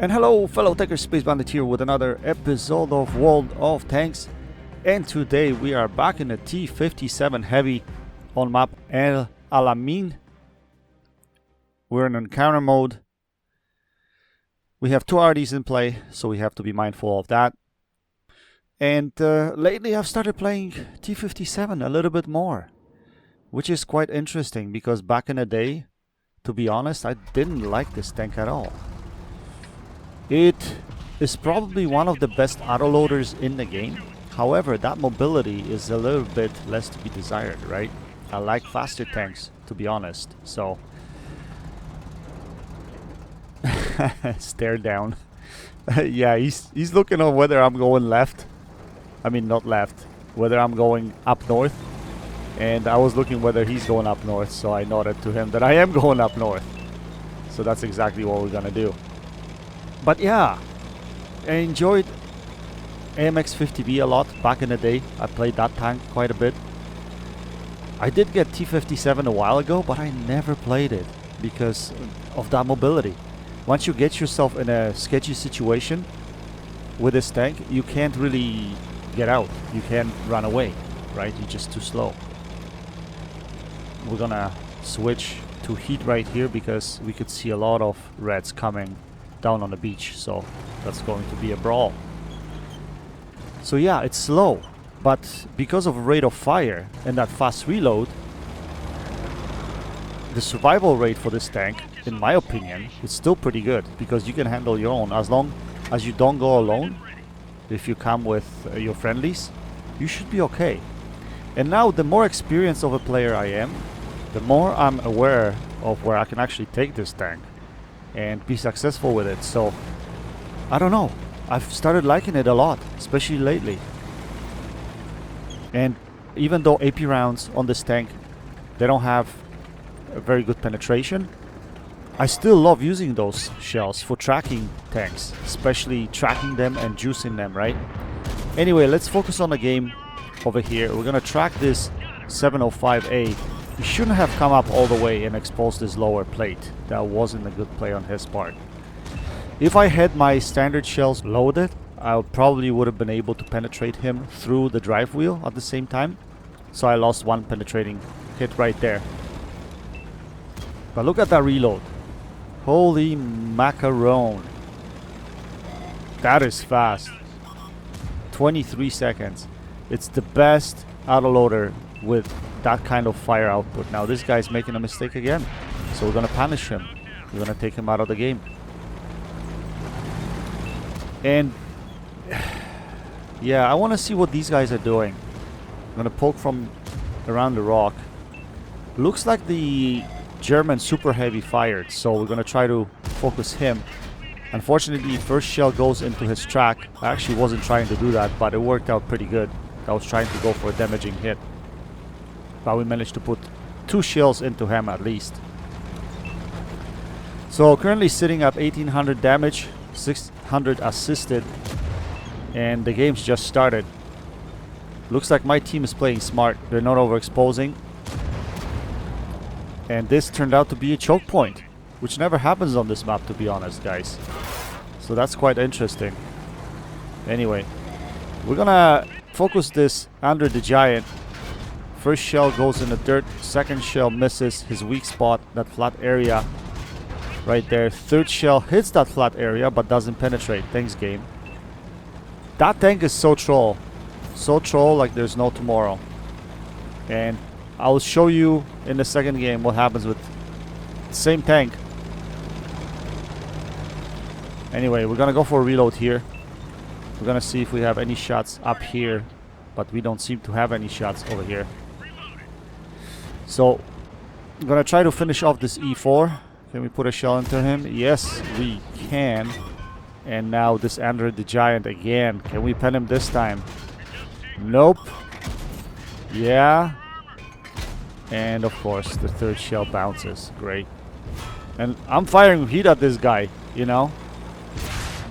And hello fellow Techers, Space Bandit here with another episode of World of Tanks. And today we are back in the T57 Heavy on map El Alamein. We're in encounter mode. We have two RDs in play, so we have to be mindful of that. And lately I've started playing T57 a little bit more, which is quite interesting because back in the day, to be honest, I didn't like this tank at all. It is probably one of the best autoloaders in the game. However, that mobility is a little bit less to be desired, right? I like faster tanks, to be honest. So, stare down. Yeah, he's looking on whether I'm going left. I mean, not left. Whether I'm going up north. And I was looking whether he's going up north, so I nodded to him that I am going up north. So that's exactly what we're gonna do. But yeah, I enjoyed AMX-50B a lot back in the day. I played that tank quite a bit. I did get T57 a while ago, but I never played it because of that mobility. Once you get yourself in a sketchy situation with this tank, you can't really get out. You can't run away, right? You're just too slow. We're gonna switch to heat right here because we could see a lot of reds coming down on the beach, so that's going to be a brawl. So yeah, it's slow, but because of rate of fire and that fast reload, the survival rate for this tank, in my opinion, is still pretty good because you can handle your own. As long as you don't go alone, if you come with your friendlies, you should be okay. And now the more experienced of a player I am, the more I'm aware of where I can actually take this tank and be successful with it. So I don't know, I've started liking it a lot, especially lately. And even though AP rounds on this tank, they don't have a very good penetration, I still love using those shells for tracking tanks, especially tracking them and juicing them, right? Anyway, let's focus on the game over here. We're gonna track this 705A. He shouldn't have come up all the way and exposed this lower plate. That wasn't a good play on his part. If I had my standard shells loaded, I probably would have been able to penetrate him through the drive wheel at the same time. So I lost one penetrating hit right there. But look at that reload. Holy macaron. That is fast. 23 seconds. It's the best autoloader with that kind of fire output. Now this guy's making a mistake again, so we're gonna punish him. We're gonna take him out of the game. And yeah, I want to see what these guys are doing. I'm gonna poke from around the rock. Looks like the German super heavy fired, so we're gonna try to focus him. Unfortunately, first shell goes into his track. I actually wasn't trying to do that, but it worked out pretty good. I was trying to go for a damaging hit, but we managed to put 2 shells into him at least. So currently sitting at 1800 damage, 600 assisted, and the game's just started. Looks like my team is playing smart. They're not overexposing. And this turned out to be a choke point, which never happens on this map, to be honest, guys. So that's quite interesting. Anyway, we're gonna focus this under the giant. First shell goes in the dirt, second shell misses his weak spot, that flat area right there. Third shell hits that flat area but doesn't penetrate. Thanks, game. That tank is so troll. So troll like there's no tomorrow. And I'll show you in the second game what happens with the same tank. Anyway, we're gonna go for a reload here. We're gonna see if we have any shots up here, but we don't seem to have any shots over here. So I'm gonna try to finish off this E4. Can we put a shell into him? Yes, we can. And now this under the giant again. Can we pen him this time? Nope. Yeah. And of course the third shell bounces. Great. And I'm firing heat at this guy, you know.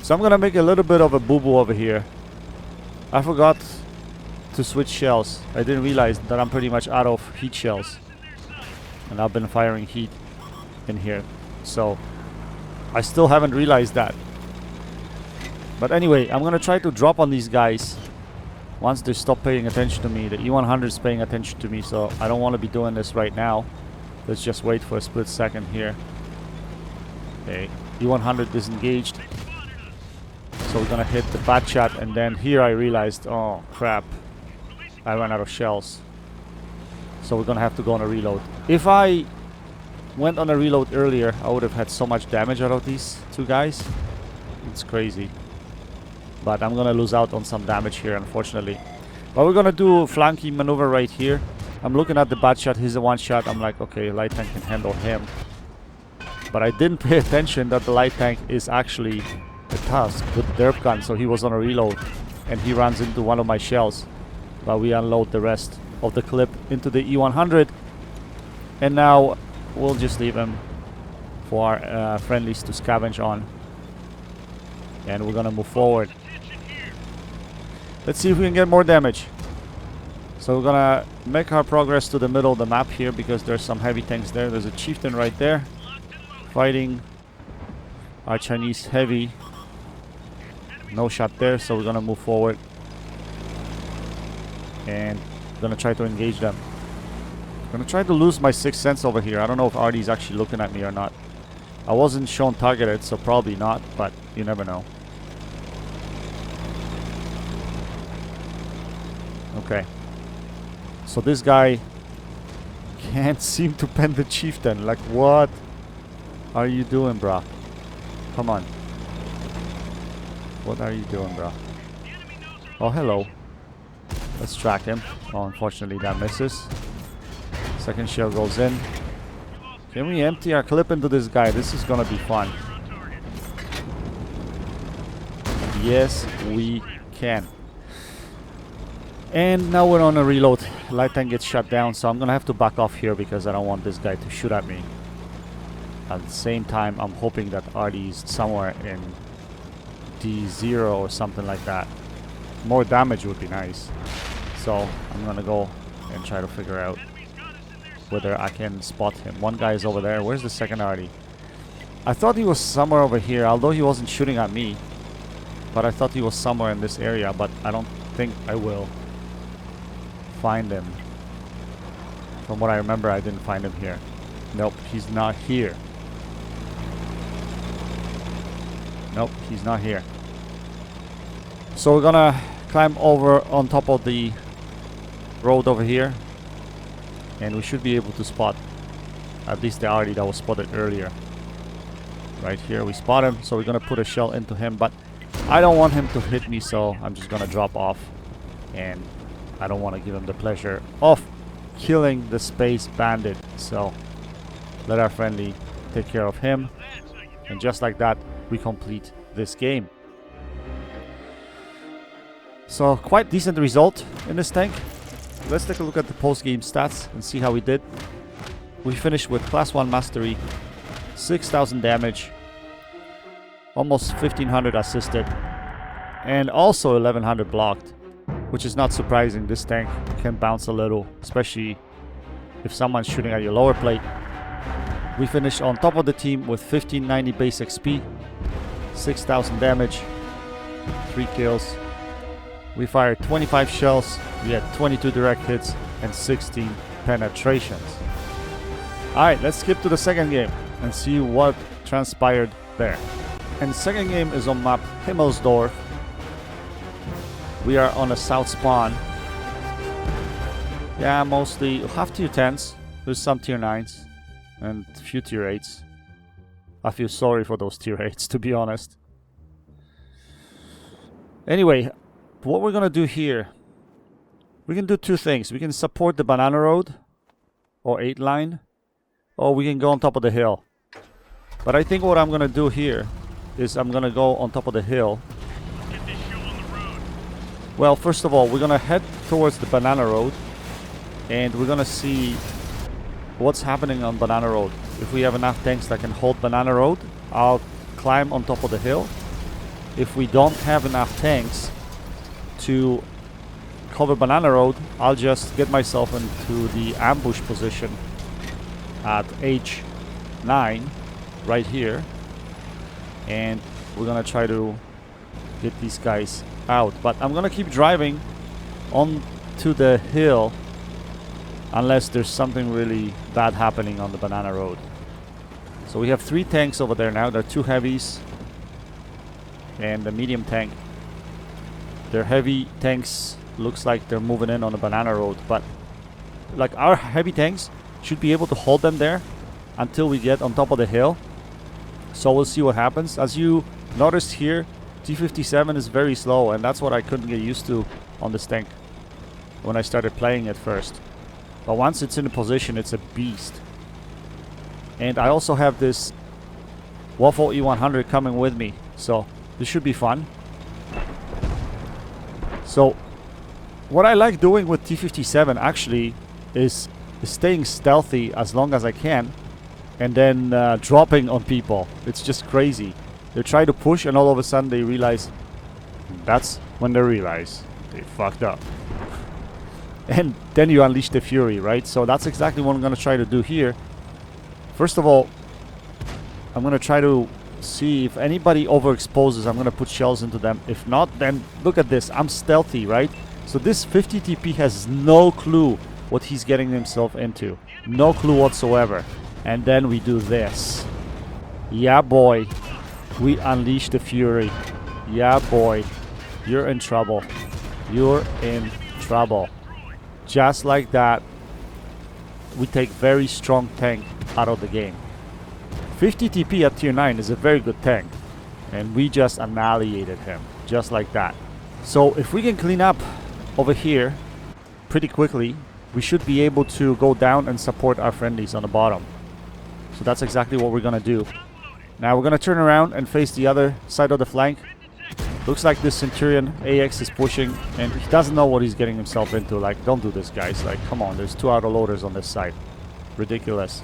So I'm gonna make a little bit of a boo-boo over here. I forgot to switch shells. I didn't realize that I'm pretty much out of heat shells. And I've been firing heat in here. So I still haven't realized that. But anyway, I'm gonna try to drop on these guys once they stop paying attention to me. The E100 is paying attention to me, so I don't want to be doing this right now. Let's just wait for a split second here. Okay, E100 disengaged. So we're gonna hit the bat shot, and then here I realized, oh crap, I ran out of shells. So we're gonna have to go on a reload. If I went on a reload earlier, I would have had so much damage out of these two guys. It's crazy. But I'm gonna lose out on some damage here, unfortunately. But we're gonna do a flanking maneuver right here. I'm looking at the bat shot. He's a one shot. I'm like, okay, light tank can handle him. But I didn't pay attention that the light tank is actually a tusk with derp gun, so he was on a reload and he runs into one of my shells. But we unload the rest of the clip into the E100, and now we'll just leave him for our friendlies to scavenge on, and we're gonna move forward. Let's see if we can get more damage. So we're gonna make our progress to the middle of the map here, because there's some heavy tanks there. There's a chieftain right there fighting our Chinese heavy. No shot there, so we're gonna move forward and gonna try to engage them. Gonna try to lose my sixth sense over here. I don't know if RD is actually looking at me or not. I wasn't shown targeted, so probably not, but you never know. Okay. So this guy can't seem to pen the chieftain. Like, what are you doing, bruh? Come on. What are you doing, bruh? Oh, hello. Let's track him. Oh, unfortunately that misses. Second shell goes in. Can we empty our clip into this guy? This is gonna be fun. Yes, we can. And now we're on a reload. Light tank gets shut down, so I'm gonna have to back off here because I don't want this guy to shoot at me. At the same time, I'm hoping that RD is somewhere in D0 or something like that. More damage would be nice. So I'm gonna go and try to figure out whether I can spot him. One guy is over there. Where's the second RD? I thought he was somewhere over here, although he wasn't shooting at me. But I thought he was somewhere in this area, but I don't think I will find him. From what I remember, I didn't find him here. Nope, he's not here. Nope, he's not here. So we're gonna climb over on top of the road over here, and we should be able to spot at least the RD that was spotted earlier. Right here we spot him, so we're gonna put a shell into him, but I don't want him to hit me, so I'm just gonna drop off, and I don't want to give him the pleasure of killing the space bandit. So let our friendly take care of him, and just like that we complete this game. So quite decent result in this tank. Let's take a look at the post-game stats and see how we did. We finished with class 1 mastery, 6,000 damage, almost 1,500 assisted, and also 1,100 blocked, which is not surprising. This tank can bounce a little, especially if someone's shooting at your lower plate. We finished on top of the team with 1,590 base XP, 6,000 damage, 3 kills. We fired 25 shells, we had 22 direct hits, and 16 penetrations. Alright, let's skip to the second game and see what transpired there. And the second game is on map Himmelsdorf. We are on a south spawn. Yeah, mostly half tier 10s. There's some tier 9s and a few tier 8s. I feel sorry for those tier 8s, to be honest. Anyway, what we're gonna do here, we can do two things. We can support the banana road or 8 line, or we can go on top of the hill. But I think what I'm gonna do here is I'm gonna go on top of the hill. Well, first of all, we're gonna head towards the banana road, and we're gonna see what's happening on banana road. If we have enough tanks that can hold banana road, I'll climb on top of the hill. If we don't have enough tanks to cover banana road, I'll just get myself into the ambush position at H9 right here, and we're gonna try to get these guys out. But I'm gonna keep driving on to the hill unless there's something really bad happening on the banana road. So we have 3 tanks over there now. There are 2 heavies and a medium tank. Their heavy tanks looks like they're moving in on the banana road, but like our heavy tanks should be able to hold them there until we get on top of the hill. So we'll see what happens. As you noticed here, T57 is very slow, and that's what I couldn't get used to on this tank when I started playing it first. But once it's in a position, it's a beast. And I also have this Waffle E100 coming with me, so this should be fun. So what I like doing with T57 actually is staying stealthy as long as I can, and then dropping on people. It's just crazy. They try to push, and all of a sudden they realize. That's when they realize they fucked up. And then you unleash the fury, right? So that's exactly what I'm going to try to do here. First of all, I'm going to try to see if anybody overexposes. I'm going to put shells into them. If not, then look at this. I'm stealthy, right? So this 50 TP has no clue what he's getting himself into. No clue whatsoever. And then we do this. Yeah, boy. We unleash the fury. Yeah, boy. You're in trouble. You're in trouble. Just like that, we take very strong tank out of the game. 50 TP at tier 9 is a very good tank, and we just annihilated him just like that. So if we can clean up over here pretty quickly, we should be able to go down and support our friendlies on the bottom. So that's exactly what we're gonna do. Now we're gonna turn around and face the other side of the flank. Looks like this Centurion AX is pushing, and he doesn't know what he's getting himself into. Like, don't do this, guys. Like, come on, there's 2 autoloaders on this side. Ridiculous.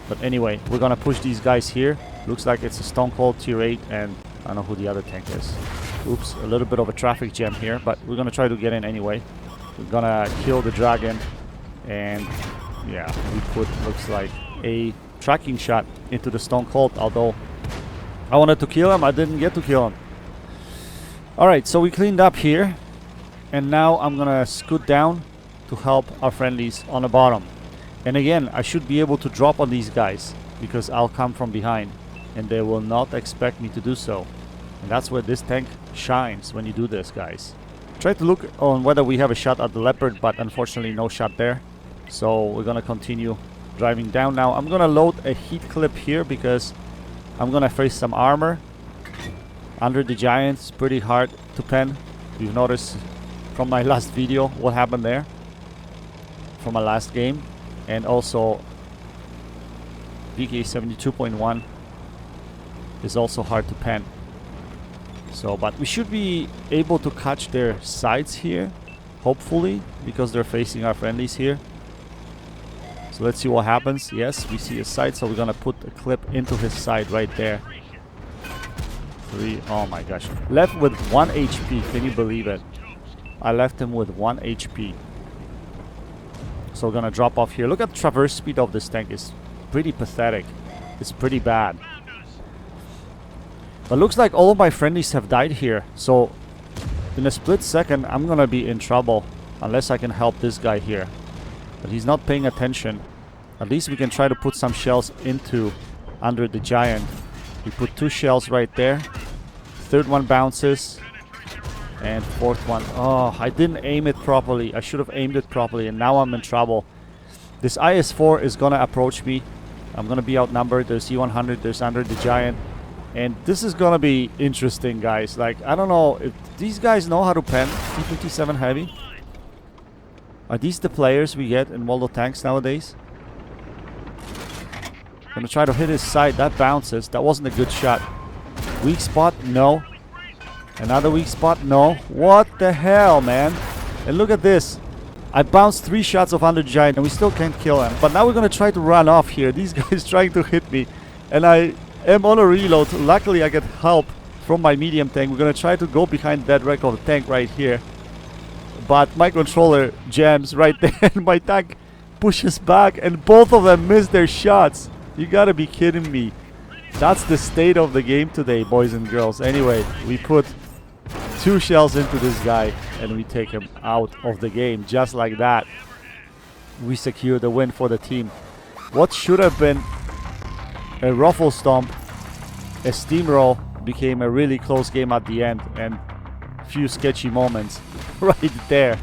But anyway, we're gonna push these guys here. Looks like it's a Stone Cold tier 8, and I don't know who the other tank is. Oops, a little bit of a traffic jam here, but we're gonna try to get in anyway. We're gonna kill the dragon, and yeah, we put, looks like, a tracking shot into the Stone Cold, although I wanted to kill him, I didn't get to kill him. Alright, so we cleaned up here, and now I'm gonna scoot down to help our friendlies on the bottom. And again, I should be able to drop on these guys because I'll come from behind, and they will not expect me to do so. And that's where this tank shines when you do this, guys. Try to look on whether we have a shot at the Leopard, but unfortunately no shot there. So we're gonna continue driving down. Now I'm gonna load a heat clip here because I'm gonna face some armor. Under the Giant, it's pretty hard to pen. You've noticed from my last video what happened there. From my last game. And also VK 72.1 is also hard to pen. So, but we should be able to catch their sides here, hopefully, because they're facing our friendlies here. So let's see what happens. Yes, we see a side, so we're gonna put a clip into his side right there. 3, oh my gosh. Left with 1 HP, can you believe it? I left him with 1 HP. So we're gonna drop off here. Look at the traverse speed of this tank, it's pretty pathetic. It's pretty bad. But looks like all of my friendlies have died here. So in a split second, I'm gonna be in trouble unless I can help this guy here. But he's not paying attention. At least we can try to put some shells into under the Giant. We put 2 shells right there. 3rd one bounces. And 4th one. Oh, I didn't aim it properly. I should have aimed it properly, and now I'm in trouble. This IS-4 is gonna approach me. I'm gonna be outnumbered. There's E100, there's under the Giant. And this is gonna be interesting, guys. Like, I don't know if these guys know how to pen T57 Heavy. Are these the players we get in World of Tanks nowadays? Gonna try to hit his side. That bounces. That wasn't a good shot. Weak spot? No. Another weak spot? No. What the hell, man? And look at this. I bounced 3 shots of Under Giant and we still can't kill him. But now we're gonna try to run off here. These guys trying to hit me. And I am on a reload. Luckily I get help from my medium tank. We're gonna try to go behind that wreck of the tank right here. But my controller jams right there and my tank pushes back and both of them miss their shots. You gotta be kidding me. That's the state of the game today, boys and girls. Anyway, we put 2 shells into this guy, and we take him out of the game. Just like that, we secure the win for the team. What should have been a ruffle stomp, a steamroll, became a really close game at the end, and few sketchy moments right there.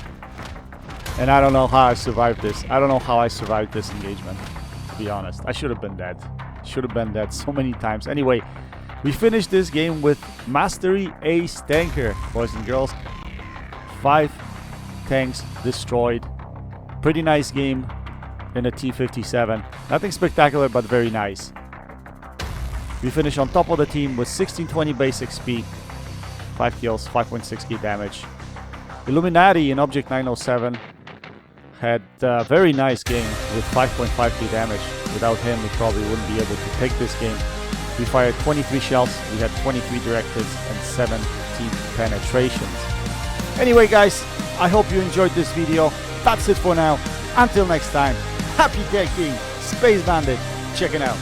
And I don't know how I survived this. I don't know how I survived this engagement, to be honest. I should have been dead. Should have been dead so many times. Anyway, we finished this game with Mastery Ace Tanker, boys and girls. 5 tanks destroyed. Pretty nice game in a T57. Nothing spectacular, but very nice. We finish on top of the team with 1620 base XP, 5 kills, 5.6k damage. Illuminati in Object 907 had a very nice game with 5.5k damage. Without him, we probably wouldn't be able to take this game. We fired 23 shells, we had 23 direct hits and 17 penetrations. Anyway guys, I hope you enjoyed this video. That's it for now. Until next time, happy taking, Space Bandit, checking out.